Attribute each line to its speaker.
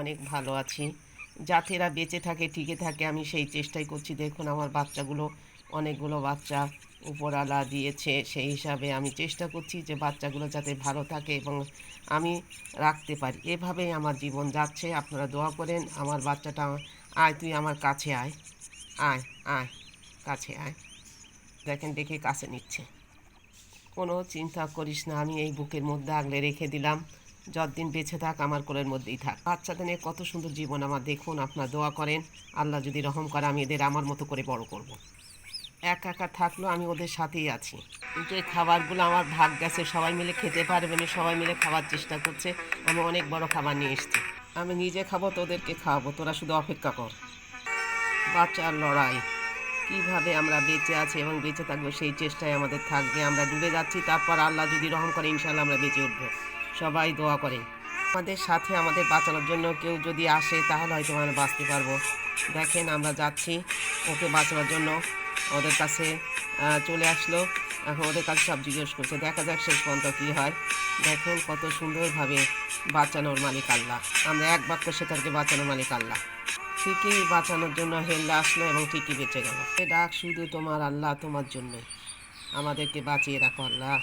Speaker 1: অনেক ভালো আছি। যাতে এরা বেঁচে থাকে, টিকে থাকে, আমি সেই চেষ্টাই করছি। দেখুন আমার বাচ্চাগুলো, অনেকগুলো বাচ্চা উপরওয়ালা দিয়েছে। সেই হিসাবে আমি চেষ্টা করছি যে বাচ্চাগুলো যাতে ভালো থাকে এবং আমি রাখতে পারি। এভাবেই আমার জীবন যাচ্ছে। আপনারা দোয়া করেন আমার বাচ্চাটা। আয় তুই আমার কাছে আয়, আয়, আয়, কাছে আয়। দেখেন ডেকে কাছে নিচ্ছে। কোনো চিন্তা করিস না, আমি এই বুকের মধ্যে আগলে রেখে দিলাম। যতদিন বেঁচে থাক আমার কোলের মধ্যেই থাক। বাচ্চাদের নিয়ে কত সুন্দর জীবন আমার। দেখুন আপনার দোয়া করেন, আল্লাহ যদি রহম করে আমি এদের আমার মতো করে বড় করব। একা একা থাকলেও আমি ওদের সাথেই আছি। কিন্তু এই খাবারগুলো আমার ভাগ গেছে, সবাই মিলে খেতে পারবে না। সবাই মিলে খাওয়ার চেষ্টা করছে। আমি অনেক বড় খাবার নিয়ে এসেছি। আমি নিজে খাবো, তোদেরকে খাওয়াবো, তোরা শুধু অপেক্ষা কর। বাচ্চার লড়াই, কিভাবে আমরা বেঁচে আছি এবং বেঁচে থাকবো সেই চেষ্টায় আমাদের থাকবে। আমরা ডুবে যাচ্ছি, তারপর আল্লাহ যদি রহম করে ইনশাআল্লাহ আমরা বেঁচে উঠবো। সবাই দোয়া করেন আমাদের সাথে। আমাদের বাঁচানোর জন্য কেউ যদি আসে তাহলে হয়তো আমরা বাঁচতে পারবো। দেখেন আমরা যাচ্ছি ওকে বাঁচানোর জন্য। ওদের কাছে চলে আসলো। এখন ওদের কাছে সব জিজ্ঞেস করছে, দেখা যাক শেষ পর্যন্ত কী হয়। দেখেন কত সুন্দরভাবে বাঁচানোর মালিক আল্লাহ। আমরা এক বাক্য শেখারকে বাঁচানোর মালিক আল্লাহ। ঠিকই বাঁচানোর জন্য হেল্লা আসলো এবং ঠিকই বেঁচে গেল। এ ডাক শুধু তোমার আল্লাহ, তোমার জন্যই। আমাদেরকে বাঁচিয়ে রাখো আল্লাহ।